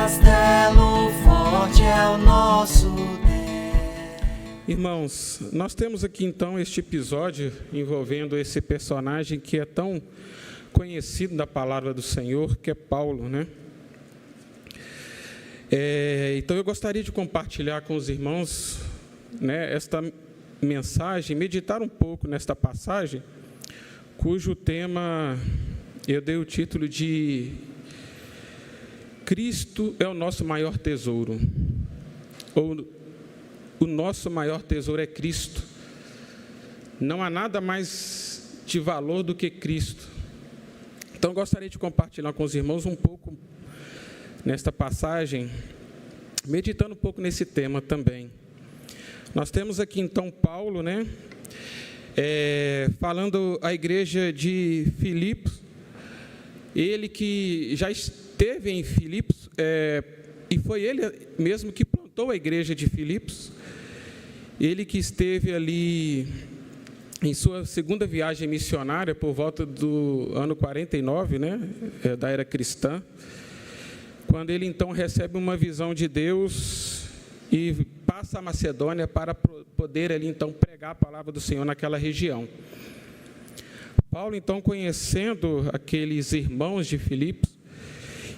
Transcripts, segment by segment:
castelo forte é o nosso Deus. Irmãos, nós temos aqui então este episódio envolvendo esse personagem que é tão conhecido da palavra do Senhor, que é Paulo, né? Então eu gostaria de compartilhar com os irmãos, né, esta mensagem, meditar um pouco nesta passagem, cujo tema eu dei o título de Cristo é o nosso maior tesouro, ou o nosso maior tesouro é Cristo. Não há nada mais de valor do que Cristo. Então eu gostaria de compartilhar com os irmãos um pouco nesta passagem, meditando um pouco nesse tema também. Nós temos aqui então Paulo, né, falando à igreja de Filipos, ele que já esteve em Filipos, e foi ele mesmo que plantou a igreja de Filipos, ele que esteve ali em sua segunda viagem missionária, por volta do ano 49, né, da era cristã, quando ele então recebe uma visão de Deus e passa a Macedônia para poder ali então pregar a palavra do Senhor naquela região. Paulo então, conhecendo aqueles irmãos de Filipos,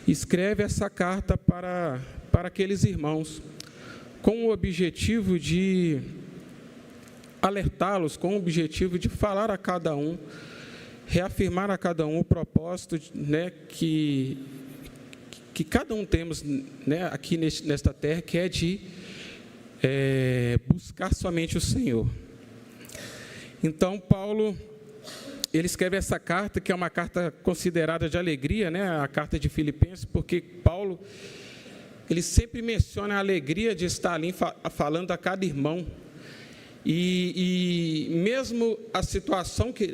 escreve essa carta para aqueles irmãos, com o objetivo de alertá-los, com o objetivo de falar a cada um, reafirmar a cada um o propósito, né, que cada um temos, né, aqui nesta terra, que é de buscar somente o Senhor. Então, Paulo, ele escreve essa carta, que é uma carta considerada de alegria, né, a carta de Filipenses, porque Paulo, ele sempre menciona a alegria de estar ali falando a cada irmão. E mesmo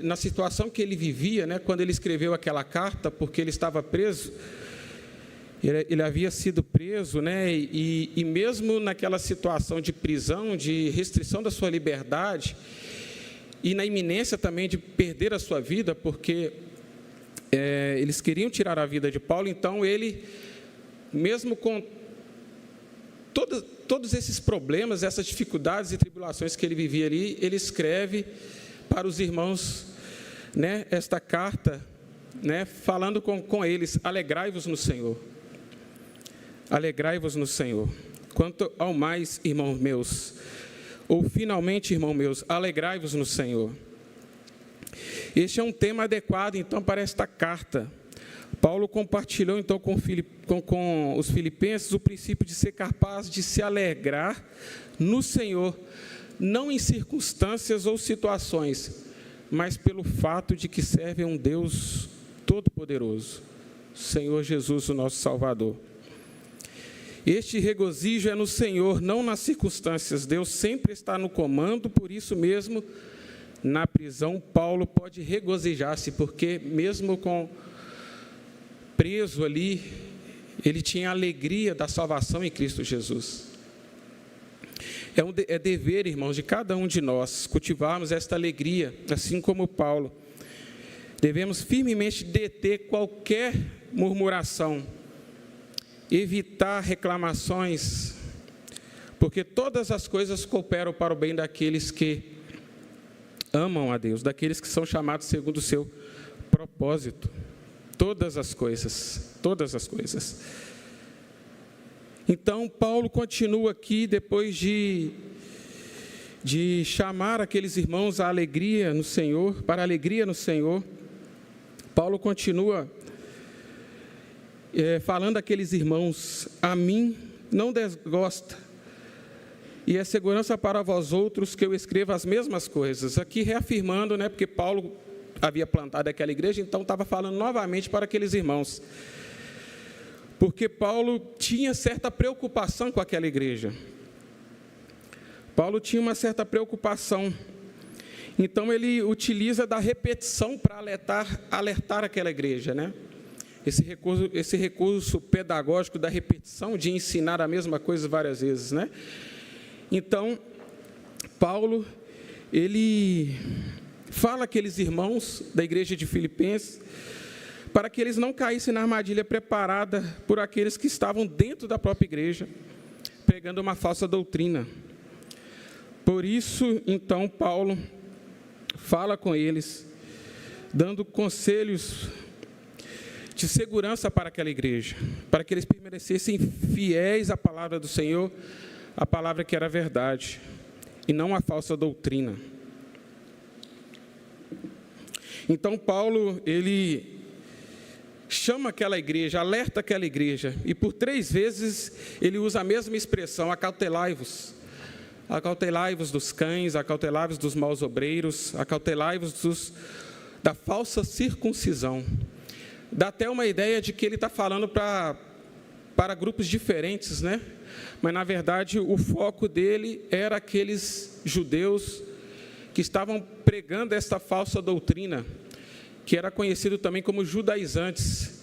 na situação que ele vivia, né, quando ele escreveu aquela carta, porque ele estava preso, ele havia sido preso, né, e mesmo naquela situação de prisão, de restrição da sua liberdade, e na iminência também de perder a sua vida, porque eles queriam tirar a vida de Paulo, então ele, mesmo com todos esses problemas, essas dificuldades e tribulações que ele vivia ali, ele escreve para os irmãos, né, esta carta, né, falando com eles: alegrai-vos no Senhor. Alegrai-vos no Senhor. Quanto ao mais, irmãos meus, ou finalmente, irmãos meus, alegrai-vos no Senhor. Este é um tema adequado, então, para esta carta. Paulo compartilhou, então, com os filipenses o princípio de ser capaz de se alegrar no Senhor, não em circunstâncias ou situações, mas pelo fato de que serve a um Deus Todo-Poderoso, Senhor Jesus, o nosso Salvador. Este regozijo é no Senhor, não nas circunstâncias. Deus sempre está no comando, por isso mesmo, na prisão, Paulo pode regozijar-se, porque mesmo preso ali, ele tinha a alegria da salvação em Cristo Jesus. É dever, irmãos, de cada um de nós cultivarmos esta alegria, assim como Paulo. Devemos firmemente deter qualquer murmuração, evitar reclamações, porque todas as coisas cooperam para o bem daqueles que amam a Deus, daqueles que são chamados segundo o seu propósito. Todas as coisas, todas as coisas. Então, Paulo continua aqui, depois de chamar aqueles irmãos à alegria no Senhor, para a alegria no Senhor, Paulo continua falando àqueles irmãos: a mim não desgosta, e é segurança para vós outros que eu escreva as mesmas coisas. Aqui reafirmando, né, porque Paulo havia plantado aquela igreja, então estava falando novamente para aqueles irmãos, porque Paulo tinha certa preocupação com aquela igreja. Paulo tinha uma certa preocupação, então ele utiliza da repetição para alertar aquela igreja, né? Esse recurso pedagógico da repetição, de ensinar a mesma coisa várias vezes, né? Então, Paulo, ele fala àqueles irmãos da igreja de Filipenses para que eles não caíssem na armadilha preparada por aqueles que estavam dentro da própria igreja, pregando uma falsa doutrina. Por isso, então, Paulo fala com eles, dando conselhos de segurança para aquela igreja, para que eles permanecessem fiéis à palavra do Senhor, a palavra que era verdade, e não a falsa doutrina. Então, Paulo, ele chama aquela igreja, alerta aquela igreja, e por 3 vezes ele usa a mesma expressão: acautelai-vos. Acautelai-vos dos cães, acautelai-vos dos maus obreiros, acautelai-vos da falsa circuncisão. Dá até uma ideia de que ele está falando para grupos diferentes, né? Mas, na verdade, o foco dele era aqueles judeus que estavam pregando esta falsa doutrina, que era conhecido também como judaizantes.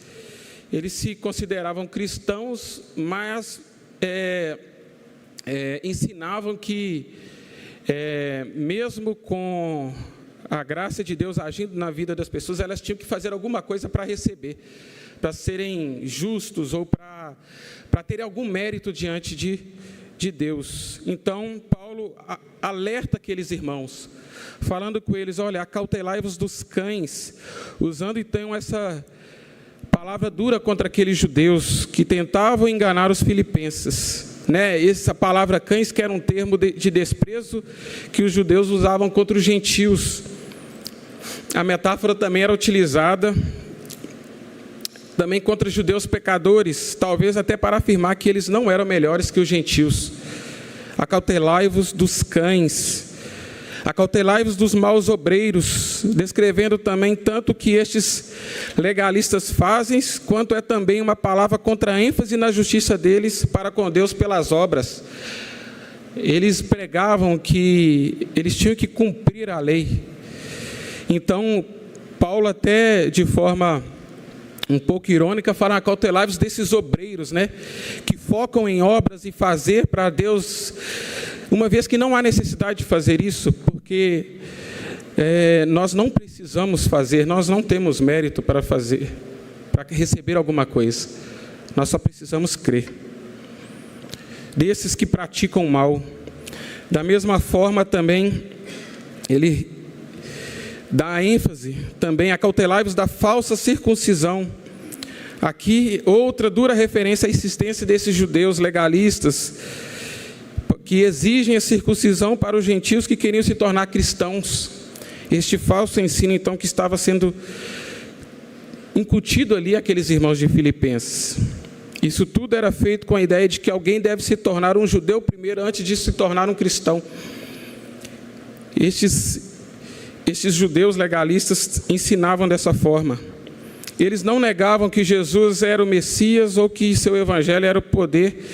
Eles se consideravam cristãos, mas ensinavam que, mesmo com a graça de Deus agindo na vida das pessoas, elas tinham que fazer alguma coisa para receber, para serem justos ou para terem algum mérito diante de Deus. Então, Paulo alerta aqueles irmãos, falando com eles: olha, acautelai-vos dos cães, usando então essa palavra dura contra aqueles judeus que tentavam enganar os filipenses, né? Essa palavra cães, que era um termo de desprezo que os judeus usavam contra os gentios. A metáfora também era utilizada também contra os judeus pecadores, talvez até para afirmar que eles não eram melhores que os gentios. Acautelai-vos dos cães, acautelai-vos dos maus obreiros, descrevendo também tanto o que estes legalistas fazem, quanto é também uma palavra contra a ênfase na justiça deles para com Deus pelas obras. Eles pregavam que eles tinham que cumprir a lei. Então, Paulo, até de forma um pouco irônica, fala: acautelai-vos desses obreiros, né, que focam em obras e fazer para Deus, uma vez que não há necessidade de fazer isso, porque nós não precisamos fazer, nós não temos mérito para fazer, para receber alguma coisa, nós só precisamos crer. Desses que praticam mal. Da mesma forma também, ele dá ênfase também: acautelai-vos da falsa circuncisão. Aqui, outra dura referência à insistência desses judeus legalistas, que exigem a circuncisão para os gentios que queriam se tornar cristãos. Este falso ensino, então, que estava sendo incutido ali àqueles irmãos de Filipenses. Isso tudo era feito com a ideia de que alguém deve se tornar um judeu primeiro, antes de se tornar um cristão. Estes judeus legalistas ensinavam dessa forma. Eles não negavam que Jesus era o Messias ou que seu evangelho era o poder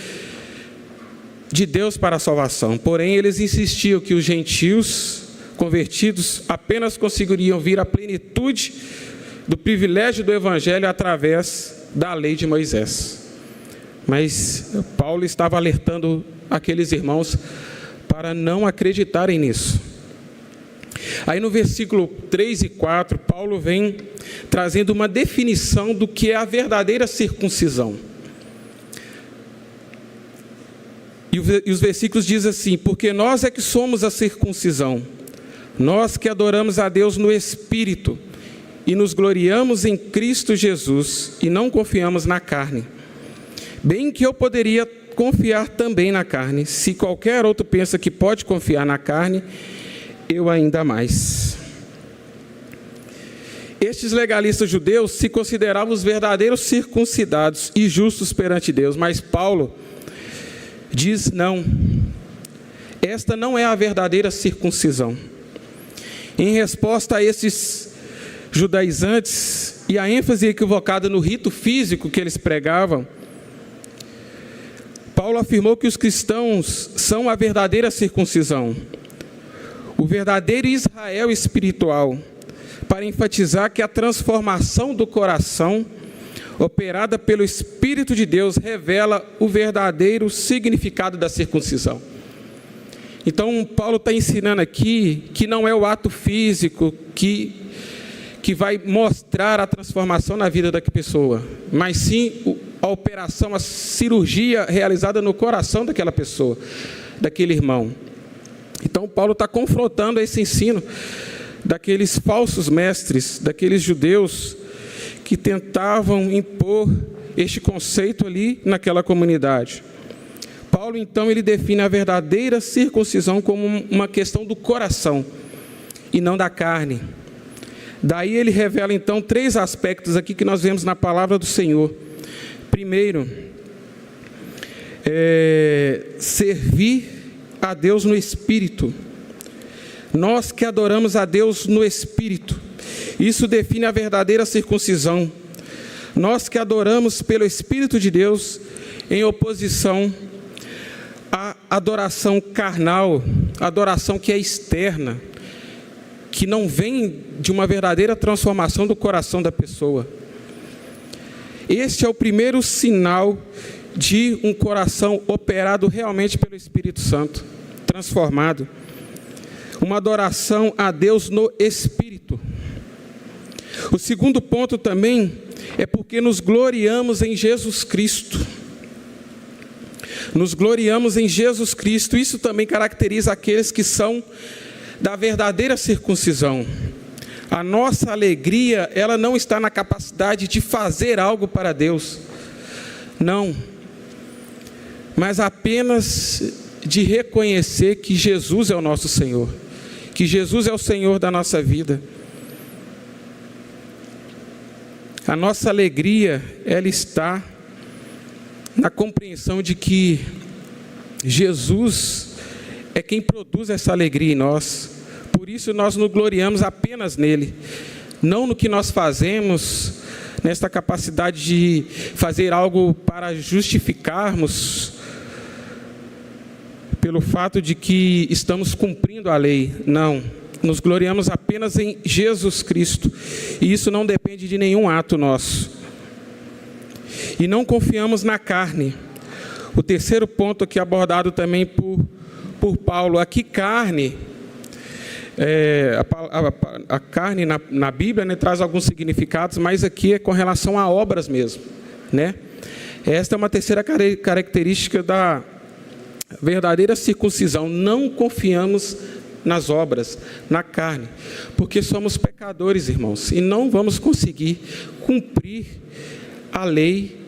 de Deus para a salvação. Porém, eles insistiam que os gentios convertidos apenas conseguiriam vir à plenitude do privilégio do evangelho através da lei de Moisés. Mas Paulo estava alertando aqueles irmãos para não acreditarem nisso. Aí no versículo 3 e 4, Paulo vem trazendo uma definição do que é a verdadeira circuncisão. E os versículos dizem assim: porque nós é que somos a circuncisão, nós que adoramos a Deus no Espírito, e nos gloriamos em Cristo Jesus, e não confiamos na carne. Bem que eu poderia confiar também na carne. Se qualquer outro pensa que pode confiar na carne, eu ainda mais. Estes legalistas judeus se consideravam os verdadeiros circuncidados e justos perante Deus, mas Paulo diz: não, esta não é a verdadeira circuncisão. Em resposta a esses judaizantes e a ênfase equivocada no rito físico que eles pregavam, Paulo afirmou que os cristãos são a verdadeira circuncisão, o verdadeiro Israel espiritual, para enfatizar que a transformação do coração, operada pelo Espírito de Deus, revela o verdadeiro significado da circuncisão. Então, Paulo está ensinando aqui que não é o ato físico que que vai mostrar a transformação na vida da pessoa, mas sim a operação, a cirurgia realizada no coração daquela pessoa, daquele irmão. Então Paulo está confrontando esse ensino daqueles falsos mestres, daqueles judeus que tentavam impor este conceito ali naquela comunidade. Paulo, então, ele define a verdadeira circuncisão como uma questão do coração e não da carne. Daí ele revela, então, 3 aspectos aqui que nós vemos na palavra do Senhor. Primeiro, servir a Deus no Espírito. Nós que adoramos a Deus no Espírito. Isso define a verdadeira circuncisão. Nós que adoramos pelo Espírito de Deus, em oposição à adoração carnal, adoração que é externa, que não vem de uma verdadeira transformação do coração da pessoa. Este é o primeiro sinal de um coração operado realmente pelo Espírito Santo, transformado. Uma adoração a Deus no Espírito. O segundo ponto também é porque nos gloriamos em Jesus Cristo. Nos gloriamos em Jesus Cristo. Isso também caracteriza aqueles que são da verdadeira circuncisão. A nossa alegria, ela não está na capacidade de fazer algo para Deus. Não. Mas apenas de reconhecer que Jesus é o nosso Senhor. Que Jesus é o Senhor da nossa vida. A nossa alegria, ela está na compreensão de que Jesus é quem produz essa alegria em nós. Por isso nós nos gloriamos apenas nele, não no que nós fazemos, nesta capacidade de fazer algo para justificarmos pelo fato de que estamos cumprindo a lei. Não, nos gloriamos apenas em Jesus Cristo, e isso não depende de nenhum ato nosso. E não confiamos na carne. O terceiro ponto aqui abordado também por Paulo, aqui carne, a carne na Bíblia, né, traz alguns significados, mas aqui é com relação a obras mesmo, né? Esta é uma terceira característica da verdadeira circuncisão. Não confiamos nas obras, na carne, porque somos pecadores, irmãos, e não vamos conseguir cumprir a lei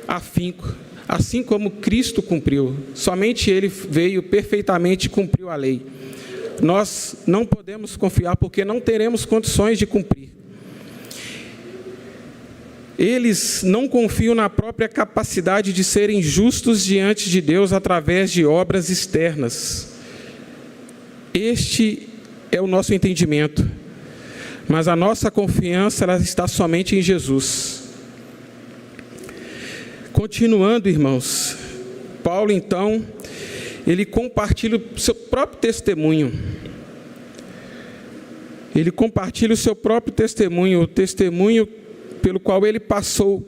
afinco, assim como Cristo cumpriu. Somente Ele veio perfeitamente e cumpriu a lei. Nós não podemos confiar porque não teremos condições de cumprir. Eles não confiam na própria capacidade de serem justos diante de Deus através de obras externas. Este é o nosso entendimento. Mas a nossa confiança, ela está somente em Jesus. Continuando, irmãos, Paulo, então, ele compartilha o seu próprio testemunho. Ele compartilha o seu próprio testemunho, o testemunho pelo qual ele passou.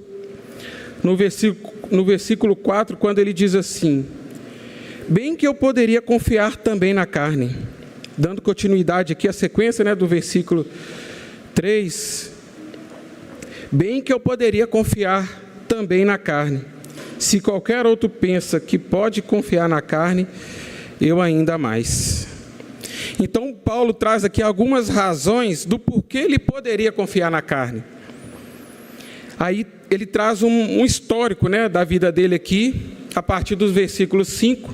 No versículo 4, quando ele diz assim: bem que eu poderia confiar também na carne. Dando continuidade aqui à sequência, né, do versículo 3. Bem que eu poderia confiar também na carne. Se qualquer outro pensa que pode confiar na carne, eu ainda mais. Então Paulo traz aqui algumas razões do porquê ele poderia confiar na carne. Aí ele traz um histórico, né, da vida dele aqui, a partir dos versículos 5,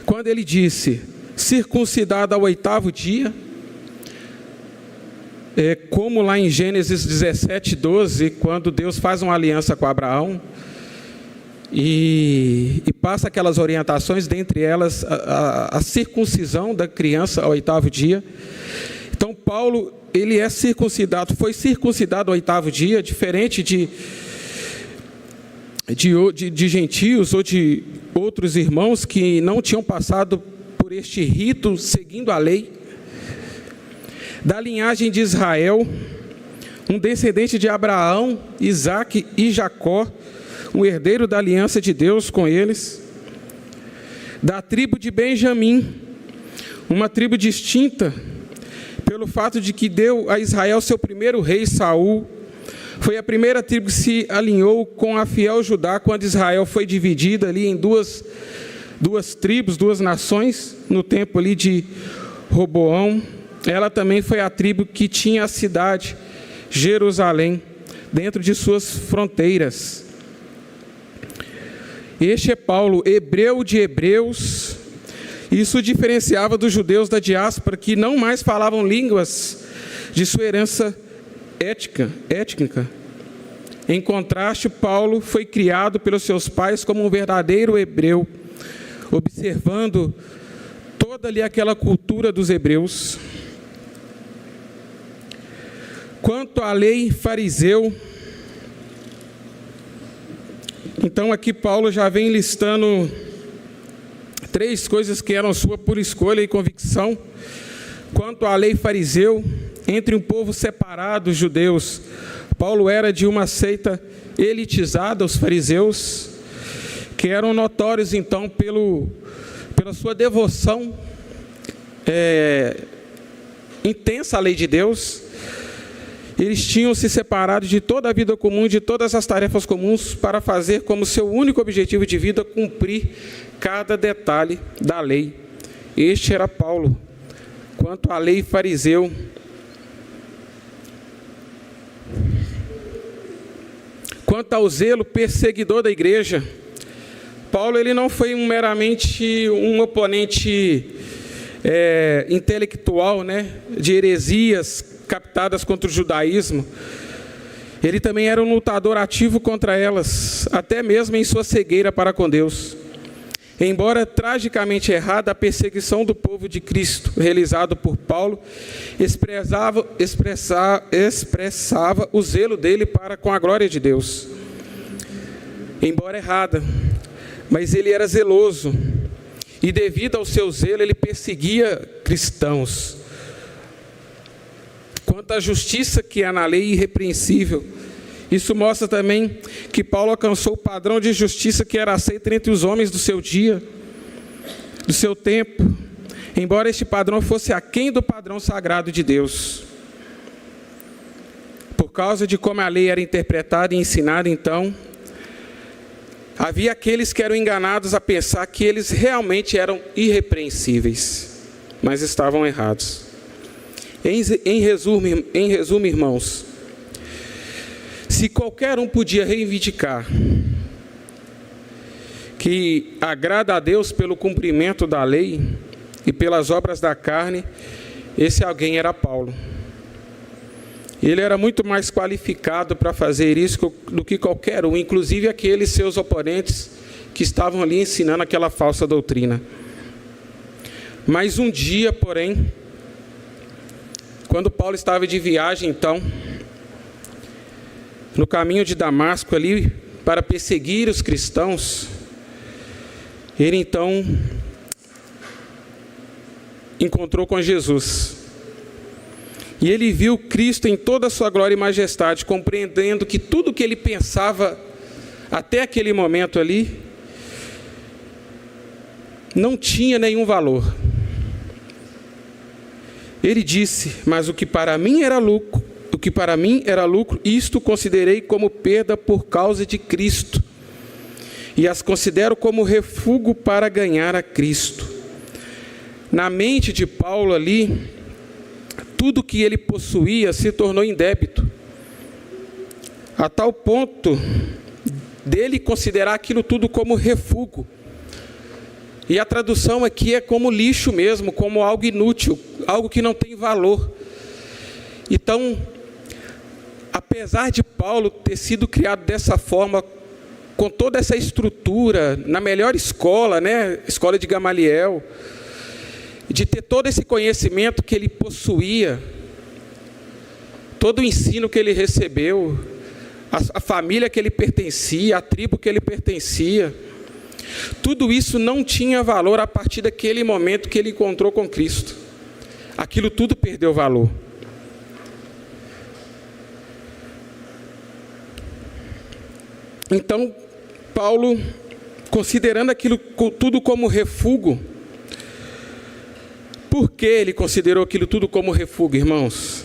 quando ele disse: circuncidado ao 8º dia, como lá em Gênesis 17:12, quando Deus faz uma aliança com Abraão e passa aquelas orientações, dentre elas a circuncisão da criança ao 8º dia. Então Paulo, ele é circuncidado, foi circuncidado ao 8º dia, diferente de gentios ou de outros irmãos que não tinham passado por este rito seguindo a lei. Da linhagem de Israel, um descendente de Abraão, Isaque e Jacó, um herdeiro da aliança de Deus com eles. Da tribo de Benjamim, uma tribo distinta pelo fato de que deu a Israel seu primeiro rei, Saul. Foi a primeira tribo que se alinhou com a fiel Judá quando Israel foi dividida ali em duas tribos, duas nações, no tempo ali de Roboão. Ela também foi a tribo que tinha a cidade, Jerusalém, dentro de suas fronteiras. Este é Paulo, hebreu de hebreus. Isso diferenciava dos judeus da diáspora, que não mais falavam línguas de sua herança étnica. Em contraste, Paulo foi criado pelos seus pais como um verdadeiro hebreu, observando toda ali aquela cultura dos hebreus. Quanto à lei, fariseu. Então aqui Paulo já vem listando 3 coisas que eram sua por escolha e convicção. Quanto à lei, fariseu, entre um povo separado, os judeus. Paulo era de uma seita elitizada, os fariseus, que eram notórios então pela sua devoção intensa à lei de Deus. Eles tinham se separado de toda a vida comum, de todas as tarefas comuns, para fazer como seu único objetivo de vida cumprir cada detalhe da lei. Este era Paulo. Quanto à lei, fariseu. Quanto ao zelo, perseguidor da igreja. Paulo ele não foi meramente um oponente intelectual, de heresias captadas contra o judaísmo. Ele também era um lutador ativo contra elas, até mesmo em sua cegueira para com Deus. Embora tragicamente errada, a perseguição do povo de Cristo, realizado por Paulo, expressava o zelo dele para com a glória de Deus. Embora errada, mas ele era zeloso, e devido ao seu zelo, ele perseguia cristãos. Quanto à justiça que há na lei, irrepreensível. Isso mostra também que Paulo alcançou o padrão de justiça que era aceito entre os homens do seu dia, do seu tempo, embora este padrão fosse aquém do padrão sagrado de Deus. Por causa de como a lei era interpretada e ensinada, então, havia aqueles que eram enganados a pensar que eles realmente eram irrepreensíveis, mas estavam errados. Em resumo, irmãos, se qualquer um podia reivindicar que agrada a Deus pelo cumprimento da lei e pelas obras da carne, esse alguém era Paulo. Ele era muito mais qualificado para fazer isso do que qualquer um, inclusive aqueles seus oponentes que estavam ali ensinando aquela falsa doutrina. Mas um dia, porém, quando Paulo estava de viagem, então, no caminho de Damasco ali, para perseguir os cristãos, ele então encontrou com Jesus. E ele viu Cristo em toda a sua glória e majestade, compreendendo que tudo que ele pensava até aquele momento ali não tinha nenhum valor. Ele disse: mas o que para mim era lucro, isto considerei como perda por causa de Cristo, e as considero como refúgio para ganhar a Cristo. Na mente de Paulo ali, tudo que ele possuía se tornou em débito, a tal ponto dele considerar aquilo tudo como refúgio. E a tradução aqui é como lixo mesmo, como algo inútil, algo que não tem valor. Então, apesar de Paulo ter sido criado dessa forma, com toda essa estrutura, na melhor escola, escola de Gamaliel, de ter todo esse conhecimento que ele possuía, todo o ensino que ele recebeu, a família que ele pertencia, a tribo que ele pertencia, tudo isso não tinha valor a partir daquele momento que ele encontrou com Cristo. Aquilo tudo perdeu valor. Então, Paulo, considerando aquilo tudo como refúgio, Por que ele considerou aquilo tudo como refúgio, irmãos?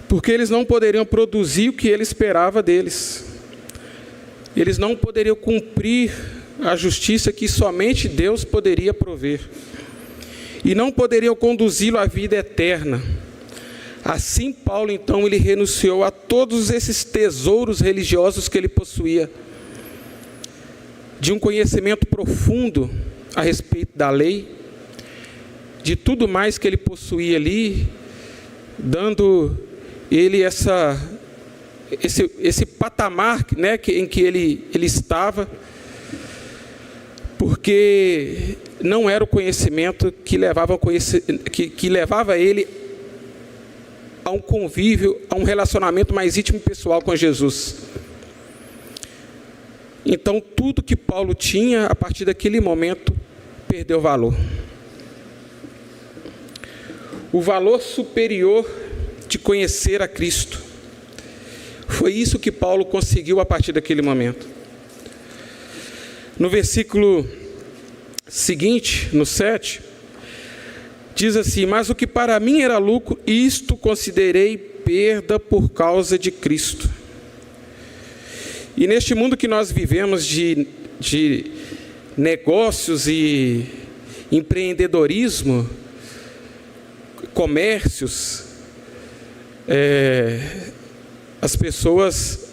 Porque eles não poderiam produzir o que ele esperava deles. Eles não poderiam cumprir a justiça que somente Deus poderia prover. E não poderiam conduzi-lo à vida eterna. Assim, Paulo, então, ele renunciou a todos esses tesouros religiosos que ele possuía, de um conhecimento profundo a respeito da lei, de tudo mais que ele possuía ali, dando ele esse patamar, né, em que ele estava, porque não era o conhecimento que levava ele a um convívio, a um relacionamento mais íntimo e pessoal com Jesus. Então, tudo que Paulo tinha, a partir daquele momento, perdeu valor. O valor superior de conhecer a Cristo. Foi isso que Paulo conseguiu a partir daquele momento. No versículo seguinte, no 7, diz assim: mas o que para mim era lucro, isto considerei perda por causa de Cristo. E neste mundo que nós vivemos de negócios e empreendedorismo, comércios, as pessoas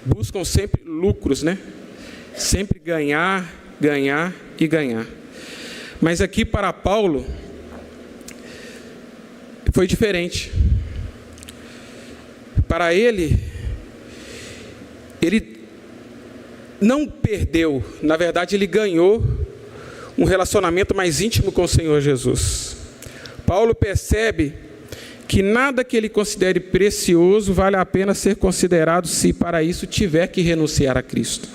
buscam sempre lucros, né? Sempre ganhar, ganhar e ganhar. Mas aqui para Paulo foi diferente. Para ele não perdeu, na verdade ele ganhou um relacionamento mais íntimo com o Senhor Jesus. Paulo percebe que nada que ele considere precioso vale a pena ser considerado se para isso tiver que renunciar a Cristo.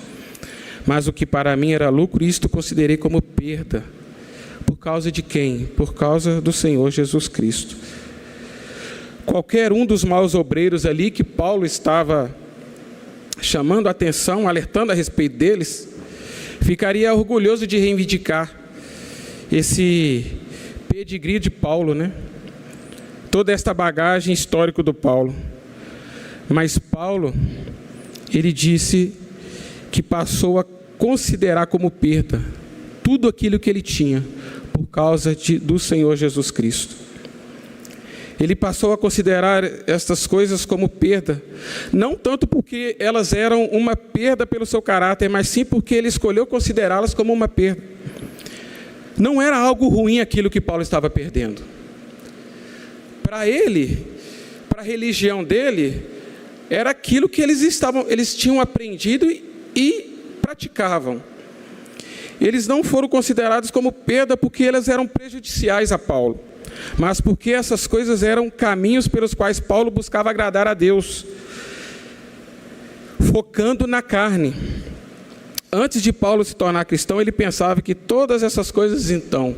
Mas o que para mim era lucro, isto considerei como perda. Por causa de quem? Por causa do Senhor Jesus Cristo. Qualquer um dos maus obreiros ali que Paulo estava chamando a atenção, alertando a respeito deles, ficaria orgulhoso de reivindicar esse pedigree de Paulo, né? Toda esta bagagem histórica do Paulo. Mas Paulo, ele disse que passou a considerar como perda tudo aquilo que ele tinha por causa do Senhor Jesus Cristo. Ele passou a considerar estas coisas como perda, não tanto porque elas eram uma perda pelo seu caráter, mas sim porque ele escolheu considerá-las como uma perda. Não era algo ruim aquilo que Paulo estava perdendo. Para ele, para a religião dele, era aquilo que eles tinham aprendido e praticavam. Eles não foram considerados como perda porque elas eram prejudiciais a Paulo, mas porque essas coisas eram caminhos pelos quais Paulo buscava agradar a Deus, focando na carne. Antes de Paulo se tornar cristão, ele pensava que todas essas coisas, então,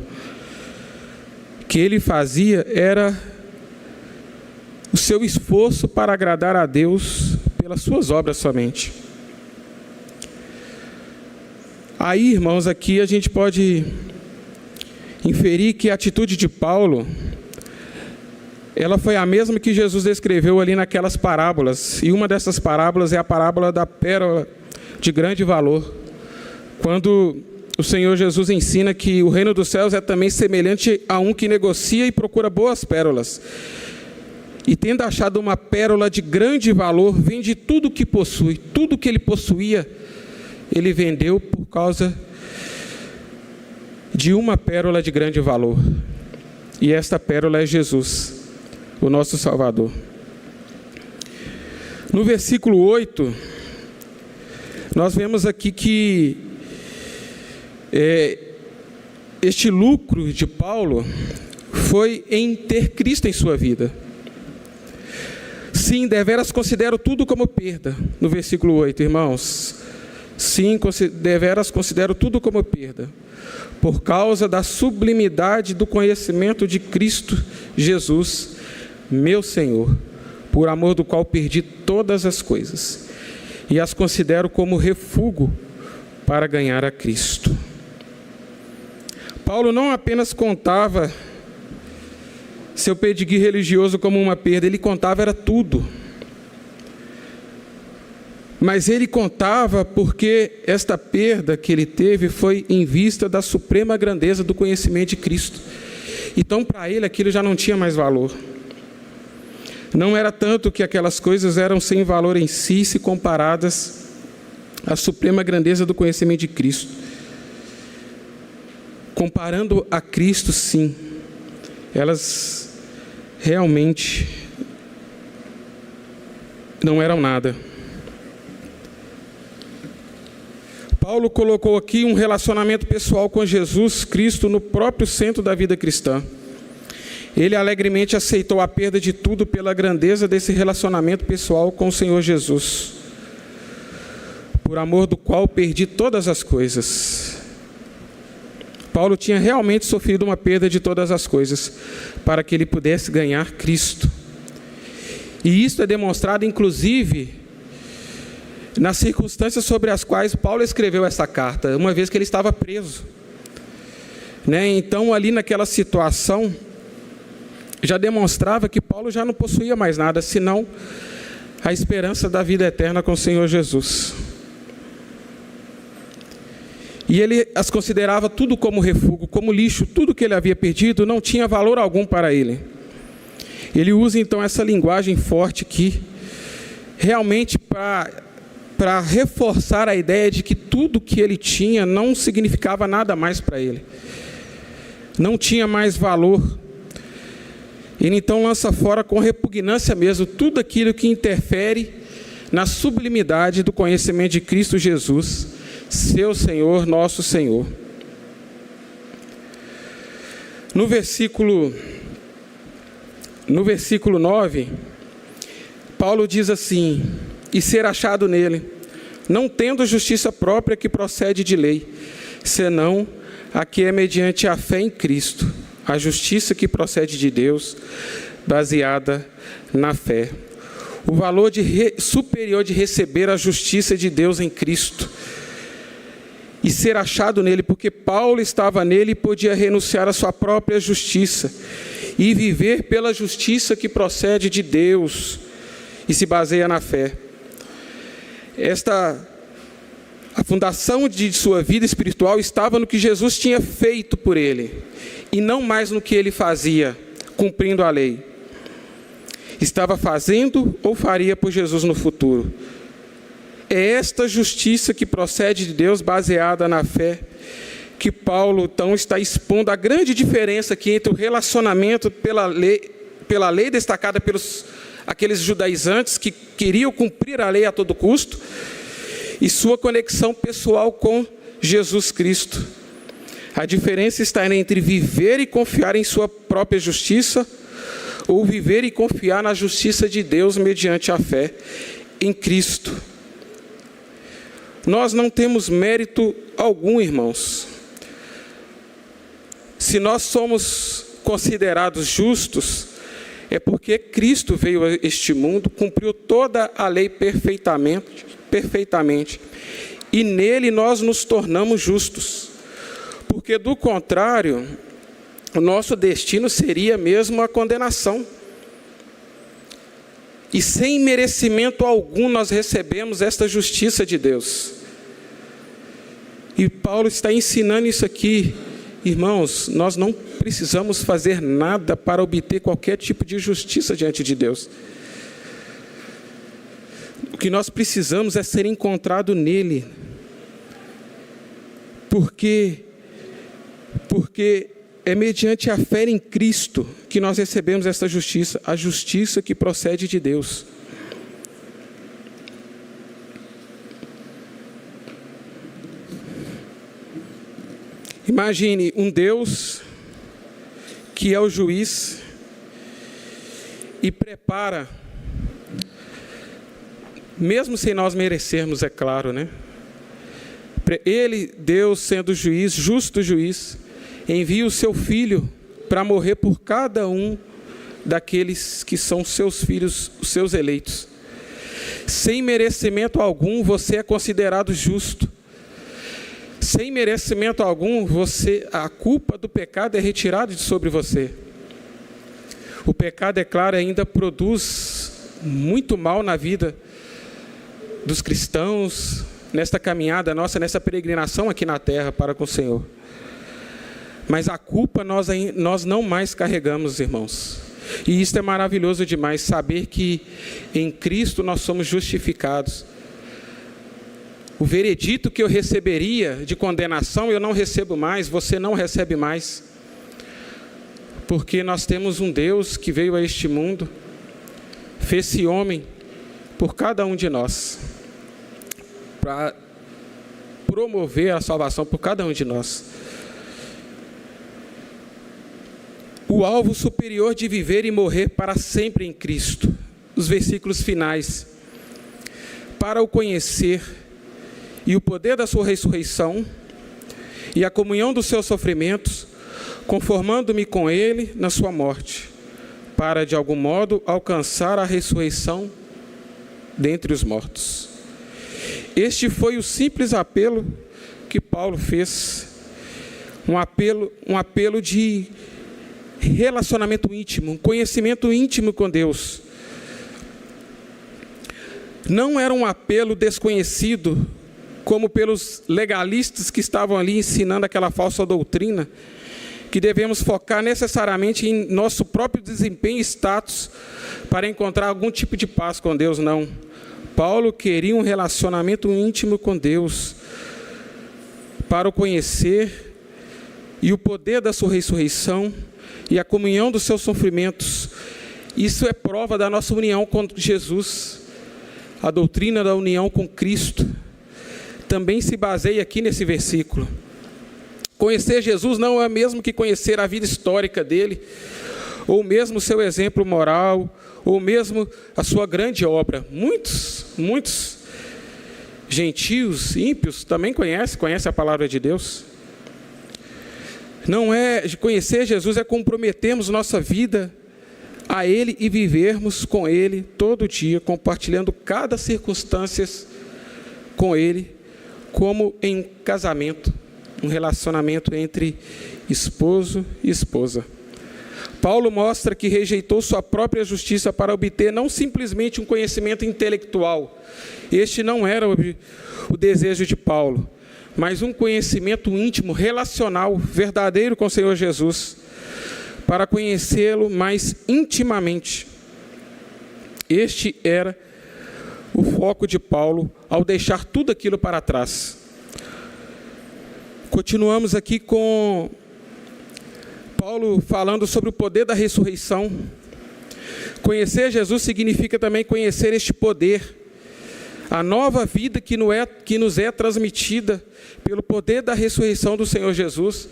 que ele fazia era o seu esforço para agradar a Deus pelas suas obras somente. Aí, irmãos, aqui a gente pode inferir que a atitude de Paulo, ela foi a mesma que Jesus descreveu ali naquelas parábolas. E uma dessas parábolas é a parábola da pérola de grande valor. Quando o Senhor Jesus ensina que o reino dos céus é também semelhante a um que negocia e procura boas pérolas. E tendo achado uma pérola de grande valor, vende tudo o que possui. Tudo que ele possuía, ele vendeu por causa de uma pérola de grande valor. E esta pérola é Jesus, o nosso Salvador. No versículo 8, nós vemos aqui que este lucro de Paulo foi em ter Cristo em sua vida. Sim, deveras considero tudo como perda. No versículo 8, irmãos. Sim, deveras considero tudo como perda, por causa da sublimidade do conhecimento de Cristo Jesus, meu Senhor, por amor do qual perdi todas as coisas, e as considero como refúgio para ganhar a Cristo. Paulo não apenas contava seu pedigree religioso como uma perda, ele contava era tudo. Mas ele contava porque esta perda que ele teve foi em vista da suprema grandeza do conhecimento de Cristo. Então, para ele, aquilo já não tinha mais valor. Não era tanto que aquelas coisas eram sem valor em si, se comparadas à suprema grandeza do conhecimento de Cristo. Comparando a Cristo, sim, elas realmente não eram nada. Paulo colocou aqui um relacionamento pessoal com Jesus Cristo no próprio centro da vida cristã. Ele alegremente aceitou a perda de tudo pela grandeza desse relacionamento pessoal com o Senhor Jesus, por amor do qual perdi todas as coisas. Paulo tinha realmente sofrido uma perda de todas as coisas, para que ele pudesse ganhar Cristo. E isso é demonstrado, inclusive, nas circunstâncias sobre as quais Paulo escreveu essa carta, uma vez que ele estava preso. Então, ali naquela situação, já demonstrava que Paulo já não possuía mais nada, senão a esperança da vida eterna com o Senhor Jesus. E ele as considerava tudo como refúgio, como lixo. Tudo que ele havia perdido não tinha valor algum para ele. Ele usa então essa linguagem forte aqui, realmente para reforçar a ideia de que tudo que ele tinha não significava nada mais para ele. Não tinha mais valor. Ele então lança fora com repugnância mesmo tudo aquilo que interfere na sublimidade do conhecimento de Cristo Jesus, seu Senhor, nosso Senhor. No versículo 9, Paulo diz assim: e ser achado nele, não tendo justiça própria que procede de lei, senão a que é mediante a fé em Cristo, a justiça que procede de Deus, baseada na fé. O valor superior de receber a justiça de Deus em Cristo e ser achado nele, porque Paulo estava nele e podia renunciar à sua própria justiça e viver pela justiça que procede de Deus e se baseia na fé. A fundação de sua vida espiritual estava no que Jesus tinha feito por ele, e não mais no que ele fazia, cumprindo a lei. Estava fazendo ou faria por Jesus no futuro. É esta justiça que procede de Deus, baseada na fé, que Paulo então está expondo a grande diferença aqui entre o relacionamento pela lei destacada pelos aqueles judaizantes que queriam cumprir a lei a todo custo, e sua conexão pessoal com Jesus Cristo. A diferença está entre viver e confiar em sua própria justiça, ou viver e confiar na justiça de Deus mediante a fé em Cristo. Nós não temos mérito algum, irmãos. Se nós somos considerados justos, é porque Cristo veio a este mundo, cumpriu toda a lei perfeitamente, e nele nós nos tornamos justos. Porque, do contrário, o nosso destino seria mesmo a condenação. E sem merecimento algum nós recebemos esta justiça de Deus. E Paulo está ensinando isso aqui. Irmãos, nós não precisamos fazer nada para obter qualquer tipo de justiça diante de Deus. O que nós precisamos é ser encontrado nele. Porque é mediante a fé em Cristo que nós recebemos esta justiça, a justiça que procede de Deus. Imagine um Deus que é o juiz e prepara, mesmo sem nós merecermos, é claro, né? Ele, Deus, sendo juiz, justo juiz, envia o seu Filho para morrer por cada um daqueles que são seus filhos, os seus eleitos. Sem merecimento algum, você é considerado justo. sem merecimento algum, a culpa do pecado é retirada de sobre você. O pecado, é claro, ainda produz muito mal na vida dos cristãos, nesta caminhada nossa, nessa peregrinação aqui na terra para com o Senhor. Mas a culpa nós não mais carregamos, irmãos. E isso é maravilhoso demais, saber que em Cristo nós somos justificados. O veredito que eu receberia de condenação, eu não recebo mais, você não recebe mais. Porque nós temos um Deus que veio a este mundo, fez-se homem por cada um de nós, para promover a salvação por cada um de nós. O alvo superior de viver e morrer para sempre em Cristo. Os versículos finais. Para o conhecer e o poder da sua ressurreição e a comunhão dos seus sofrimentos, conformando-me com ele na sua morte, para de algum modo alcançar a ressurreição dentre os mortos. Este foi o simples apelo que Paulo fez, um apelo de relacionamento íntimo, um conhecimento íntimo com Deus. Não era um apelo desconhecido, como pelos legalistas que estavam ali ensinando aquela falsa doutrina, que devemos focar necessariamente em nosso próprio desempenho e status para encontrar algum tipo de paz com Deus, não. Paulo queria um relacionamento íntimo com Deus, para o conhecer e o poder da sua ressurreição e a comunhão dos seus sofrimentos. Isso é prova da nossa união com Jesus. A doutrina da união com Cristo também se baseia aqui nesse versículo. Conhecer Jesus não é mesmo que conhecer a vida histórica dele, ou mesmo o seu exemplo moral, ou mesmo a sua grande obra. Muitos gentios, ímpios, também conhecem a palavra de Deus. Não é de conhecer Jesus, é comprometermos nossa vida a Ele e vivermos com Ele todo dia, compartilhando cada circunstância com Ele, como em casamento, um relacionamento entre esposo e esposa. Paulo mostra que rejeitou sua própria justiça para obter não simplesmente um conhecimento intelectual. Este não era o desejo de Paulo, mas um conhecimento íntimo, relacional, verdadeiro com o Senhor Jesus, para conhecê-lo mais intimamente. Este era o foco de Paulo ao deixar tudo aquilo para trás. Continuamos aqui com Paulo falando sobre o poder da ressurreição. Conhecer Jesus significa também conhecer este poder, a nova vida que nos é transmitida pelo poder da ressurreição do Senhor Jesus.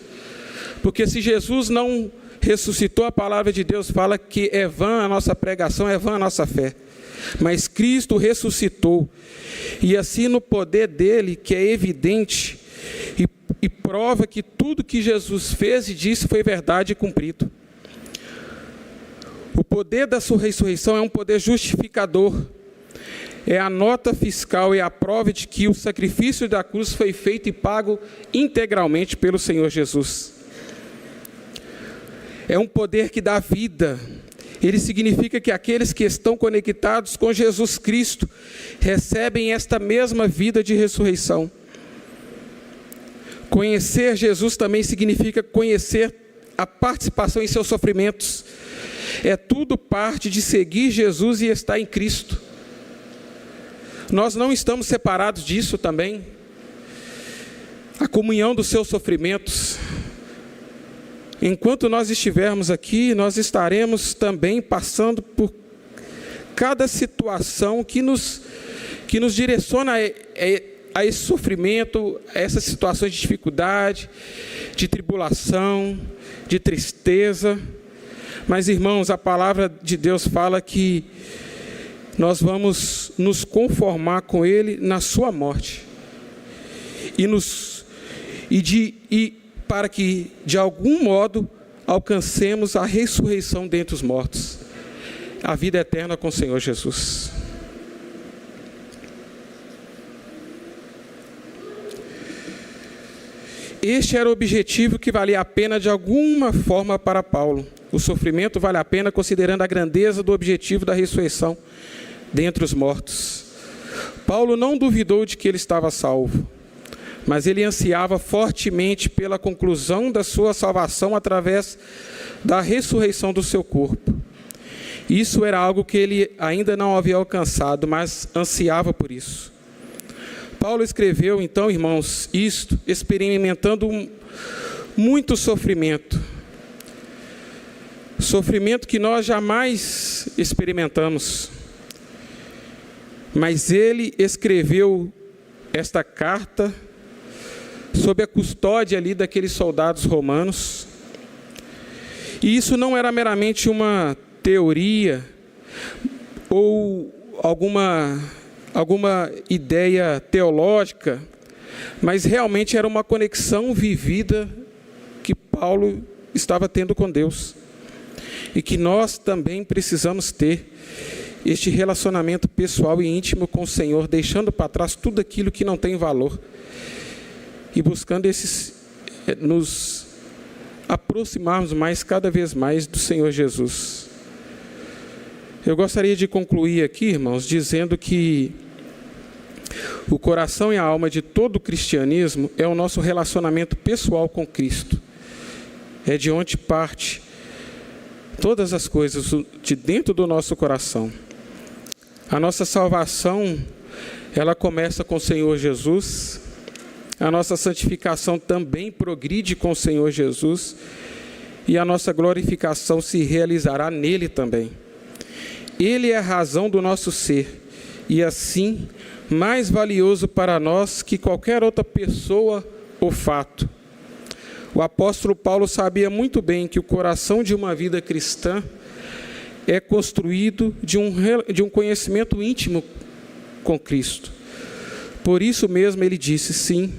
Porque se Jesus não ressuscitou, a palavra de Deus fala que é vã a nossa pregação, é vã a nossa fé. Mas Cristo ressuscitou, e assim no poder dele, que é evidente, e prova que tudo que Jesus fez e disse foi verdade e cumprido. O poder da sua ressurreição é um poder justificador, é a nota fiscal e a prova de que o sacrifício da cruz foi feito e pago integralmente pelo Senhor Jesus. É um poder que dá vida. Ele significa que aqueles que estão conectados com Jesus Cristo recebem esta mesma vida de ressurreição. Conhecer Jesus também significa conhecer a participação em seus sofrimentos. É tudo parte de seguir Jesus e estar em Cristo. Nós não estamos separados disso também. A comunhão dos seus sofrimentos. Enquanto nós estivermos aqui, nós estaremos também passando por cada situação que nos direciona a esse sofrimento, a essas situações de dificuldade, de tribulação, de tristeza. Mas, irmãos, a palavra de Deus fala que nós vamos nos conformar com Ele na sua morte. Para que, de algum modo, alcancemos a ressurreição dentre os mortos. A vida eterna com o Senhor Jesus. este era o objetivo que valia a pena de alguma forma para Paulo. O sofrimento vale a pena considerando a grandeza do objetivo da ressurreição dentre os mortos. Paulo não duvidou de que ele estava salvo, mas ele ansiava fortemente pela conclusão da sua salvação através da ressurreição do seu corpo. Isso era algo que ele ainda não havia alcançado, mas ansiava por isso. Paulo escreveu, então, irmãos, isto experimentando muito sofrimento. Sofrimento que nós jamais experimentamos. Mas ele escreveu esta carta sob a custódia ali daqueles soldados romanos. E isso não era meramente uma teoria ou alguma ideia teológica, mas realmente era uma conexão vivida que Paulo estava tendo com Deus. E que nós também precisamos ter este relacionamento pessoal e íntimo com o Senhor, deixando para trás tudo aquilo que não tem valor e buscando nos aproximarmos mais, cada vez mais do Senhor Jesus. Eu gostaria de concluir aqui, irmãos, dizendo que o coração e a alma de todo o cristianismo é o nosso relacionamento pessoal com Cristo. É de onde parte todas as coisas, de dentro do nosso coração. A nossa salvação, ela começa com o Senhor Jesus. A nossa santificação também progride com o Senhor Jesus. E a nossa glorificação se realizará nele também. Ele é a razão do nosso ser. E assim, mais valioso para nós que qualquer outra pessoa ou fato. O apóstolo Paulo sabia muito bem que o coração de uma vida cristã é construído de um conhecimento íntimo com Cristo. Por isso mesmo ele disse, sim,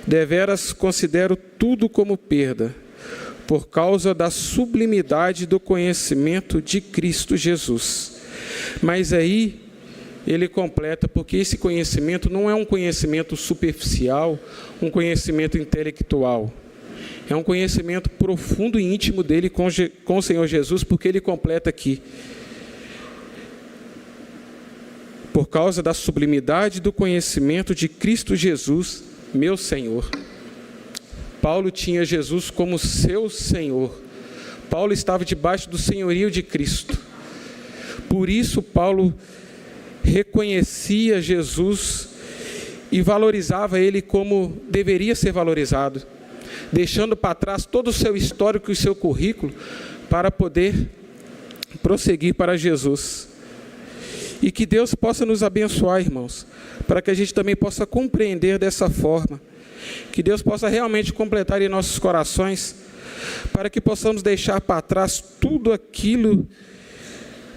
deveras considero tudo como perda, por causa da sublimidade do conhecimento de Cristo Jesus. Mas aí ele completa, porque esse conhecimento não é um conhecimento superficial, um conhecimento intelectual. É um conhecimento profundo e íntimo dele com o Senhor Jesus, porque ele completa aqui. Por causa da sublimidade do conhecimento de Cristo Jesus, meu Senhor. Paulo tinha Jesus como seu Senhor. Paulo estava debaixo do senhorio de Cristo. Por isso, Paulo reconhecia Jesus e valorizava ele como deveria ser valorizado, deixando para trás todo o seu histórico e o seu currículo para poder prosseguir para Jesus. E que Deus possa nos abençoar, irmãos, para que a gente também possa compreender dessa forma. Que Deus possa realmente completar em nossos corações, para que possamos deixar para trás tudo aquilo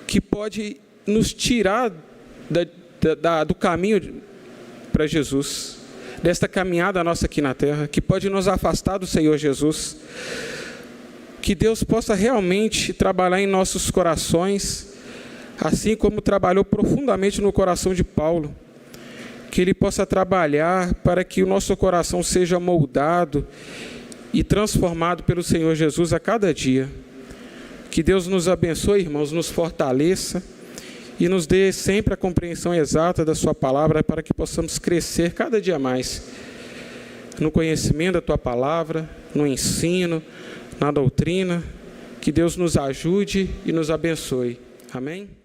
que pode nos tirar do caminho para Jesus, desta caminhada nossa aqui na terra, que pode nos afastar do Senhor Jesus. Que Deus possa realmente trabalhar em nossos corações, assim como trabalhou profundamente no coração de Paulo. Que Ele possa trabalhar para que o nosso coração seja moldado e transformado pelo Senhor Jesus a cada dia. Que Deus nos abençoe, irmãos, nos fortaleça e nos dê sempre a compreensão exata da sua palavra, para que possamos crescer cada dia mais no conhecimento da tua palavra, no ensino, na doutrina. Que Deus nos ajude e nos abençoe. Amém?